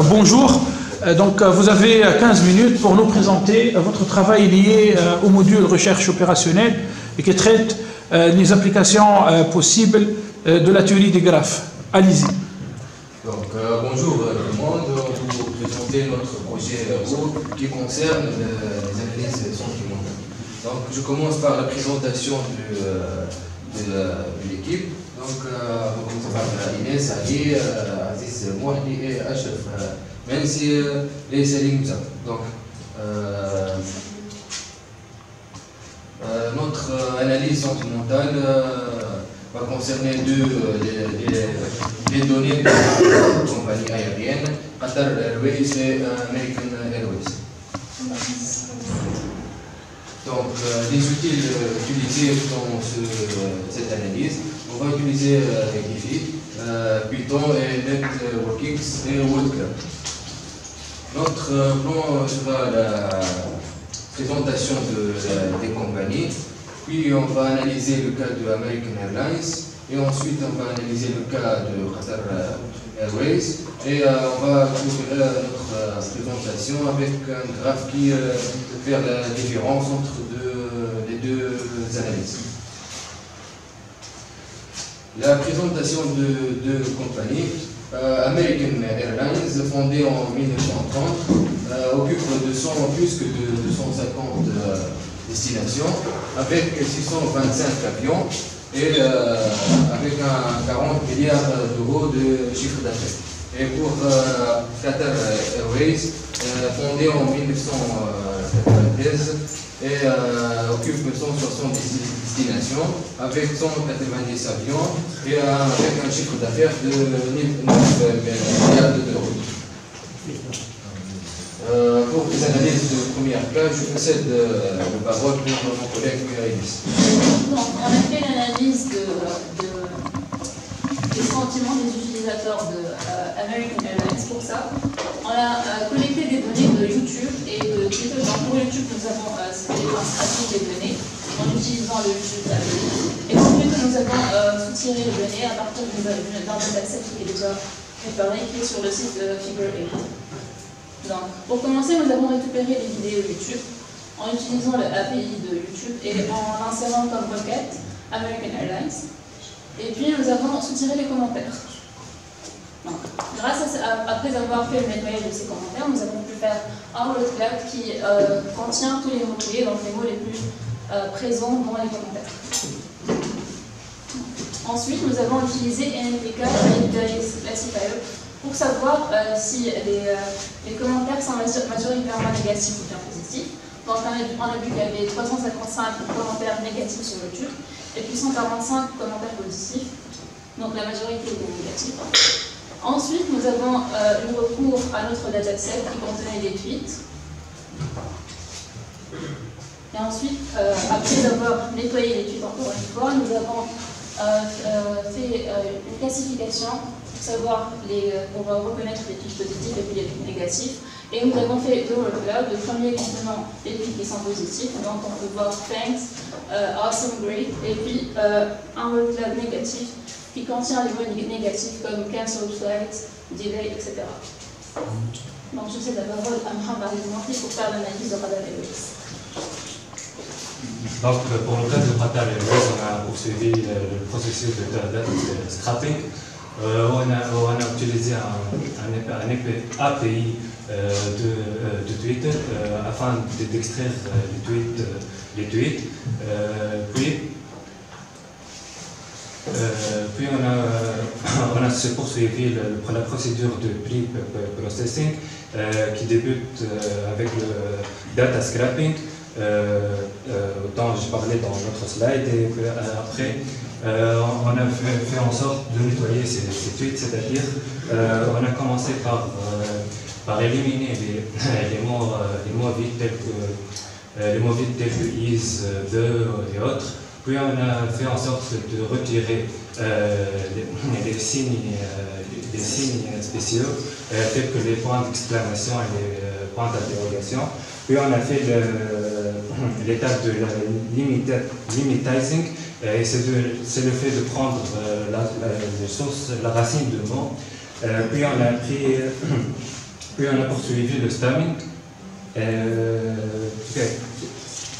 Bonjour, donc vous avez 15 minutes pour nous présenter votre travail lié au module recherche opérationnelle et qui traite les applications possibles de la théorie des graphes. Allez-y. Donc bonjour tout le monde, on va vous présenter notre projet qui concerne les analyses sentimentales. Donc je commence par la présentation de l'équipe. Donc on commence par Inès, Ali, Aziz Mohdi et Ashraf, même si les Salim Moussa. Donc notre analyse sentimentale va concerner les données de la compagnie aérienne, Qatar Airways et American Airways. Donc, les outils utilisés dans cette analyse, on va utiliser Giphy, Python et NetWorkX et WorldCloud. Notre plan sera la présentation des compagnies, puis on va analyser le cas de American Airlines, et ensuite on va analyser le cas de Qatar Airways, et on va ouvrir notre présentation avec un graphe qui fait la différence entre les deux analyses. La présentation de deux compagnies. American Airlines, fondée en 1930, occupe plus que 250 destinations, avec 625 avions et avec 40 milliards d'euros de chiffre d'affaires. Et pour Qatar Airways, fondée en 1993, et occupe 170 destinations avec 190 avions et avec un chiffre d'affaires de 9 milliards d'euros. Pour les analyses de première classe, je possède le parole pour mon collègue Iris. Donc, on a fait l'analyse des sentiments des utilisateurs de American Airlines. Pour ça, on a collecté des données de YouTube et de Twitter. Donc, pour YouTube, nous avons extrait des données en utilisant le YouTube API. Et ensuite, nous avons soutiré les données à partir d'un dataset qui est déjà préparé, qui est sur le site de Figure 8. Donc, pour commencer, nous avons récupéré les vidéos YouTube en utilisant le API de YouTube et en insérant comme requête American Airlines. Et puis, nous avons soutiré les commentaires. Donc, après avoir fait le nettoyage de ces commentaires, nous avons pu faire un WorldCloud qui contient tous les mots-clés, donc les mots les plus présents dans les commentaires. Ensuite, nous avons utilisé NLTK Intelligence Classifier pour savoir si les commentaires sont majoritairement négatifs ou bien positifs. Donc, on a vu qu'il y avait 355 commentaires négatifs sur YouTube et puis 145 commentaires positifs. Donc, la majorité était négative. Ensuite, nous avons eu recours à notre dataset qui contenait des tweets. Et ensuite, après avoir nettoyé les tweets encore une fois, nous avons fait une classification pour reconnaître les tweets positifs et puis les tweets négatifs. Et nous avons fait deux WorldCloud. Le premier contenant les tweets qui sont positifs, donc on peut voir thanks, awesome, great, et puis un WorldCloud négatif qui contient les mots négatifs comme cancelled flight, delay, etc. Donc je cède la parole à Mohamed Al-Mouhty pour faire l'analyse de Qatar Airways. Donc pour le cas de Qatar Airways, on a poursuivi le processus de data scrapping. On a utilisé un API de Twitter afin d'extraire les tweets. Puis on a poursuivi la procédure de pre-processing qui débute avec le data scrapping dont je parlais dans notre slide, et après on a fait en sorte de nettoyer ces tweets, c'est-à-dire on a commencé par éliminer les mots vides tels que is, the et autres. Puis on a fait en sorte de retirer des signes spéciaux tels que les points d'exclamation et les points d'interrogation. Puis on a fait l'étape de la limitizing, et c'est le fait de prendre la racine de mots Puis on a poursuivi le stemming.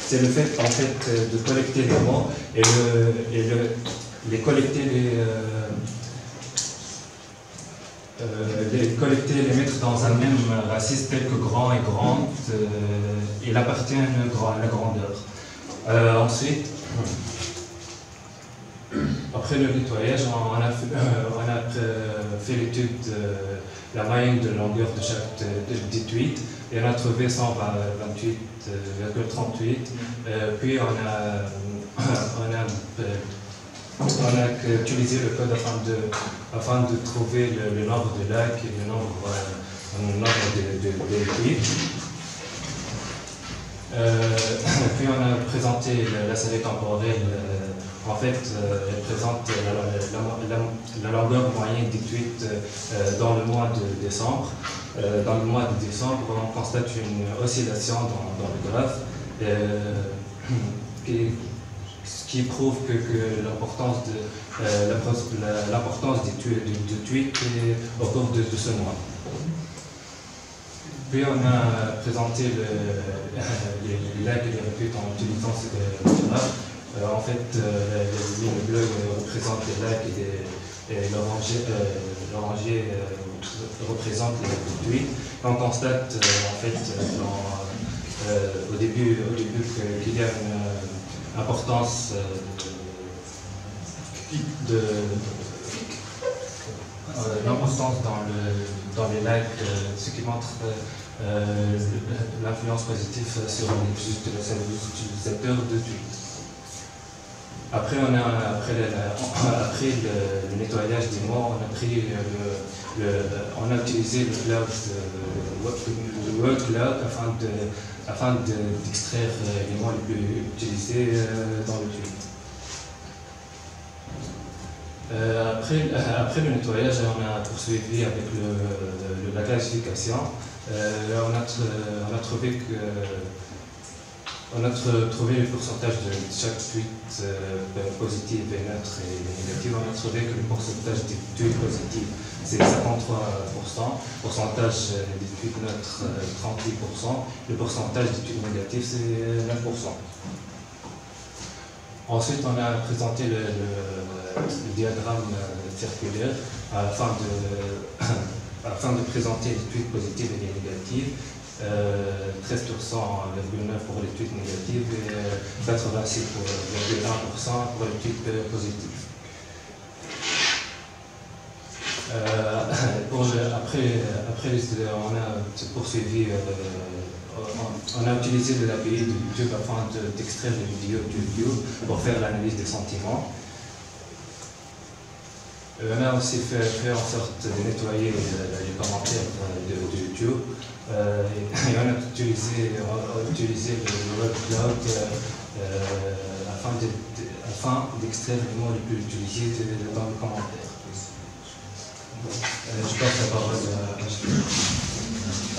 C'est le fait, en fait, de collecter les mots et les collecter, les mettre dans un même raciste tel que grand et grande. Il appartient à la grandeur. Ensuite, après le nettoyage, on a fait l'étude de la moyenne de longueur de chaque des tweets et on a trouvé 128,38. Puis on a utilisé le code afin de trouver le nombre de likes et le nombre de tweets. Puis on a présenté la série temporelle. En fait, elle présente la longueur moyenne des tweets dans le mois de décembre. Dans le mois de décembre, on constate une oscillation dans le graphe, ce qui prouve que l'importance des tweets est au cours de ce mois. Puis on a présenté les likes et les retweets en utilisant ce graphe. En fait, les lignes bleues représentent les likes et l'oranger représente les tweets. On constate en fait au début qu'il y a une importance l'importance dans les likes, ce qui montre l'influence positive sur les utilisateurs de tweets. Après le nettoyage des mots, on a utilisé le word cloud afin d'extraire les mots les plus utilisés dans le tweet. Après le nettoyage, on a poursuivi avec la classification. On a trouvé le pourcentage de chaque tweet positif et neutre et négatif. On a trouvé que le pourcentage des tweets positifs c'est 53%, pourcentage des tweets neutres 38%, le pourcentage des tweets négatifs c'est 9%. Ensuite, on a présenté le diagramme circulaire afin de présenter les tweets positifs et les négatifs. 13,9% pour les tweets négatifs et 86,1% pour les tweets positifs. Après, on a poursuivi. On a utilisé de l'API de YouTube afin d'extraire les vidéos de YouTube pour faire l'analyse des sentiments. On a aussi fait en sorte de nettoyer les commentaires de YouTube et on a utilisé le web cloud afin d'extraire les mots les plus utilisés dans les commentaires. Je passe la parole à Achille.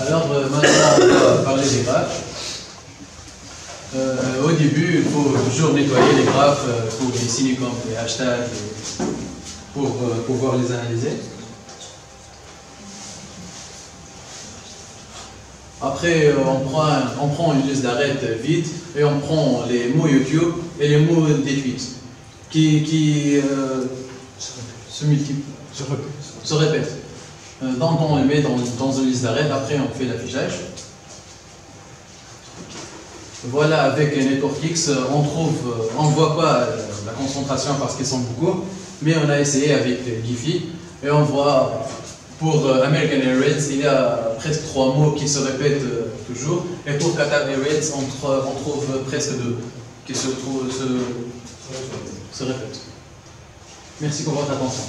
Alors maintenant on va parler des graphes. Au début, il faut toujours nettoyer les graphes pour les signer comme les hashtags pour pouvoir les analyser. Après, on prend une liste d'arrêt vide et on prend les mots YouTube et les mots des tweets qui se multiplient, se répètent. Donc on les met dans une liste d'arrêt, après on fait l'affichage. Voilà, avec Networkx, on ne voit pas la concentration parce qu'ils sont beaucoup, mais on a essayé avec Giphy et on voit pour American Airways, il y a presque 3 mots qui se répètent toujours, et pour Qatar Airways, on trouve presque 2 qui se répètent. Merci pour votre attention.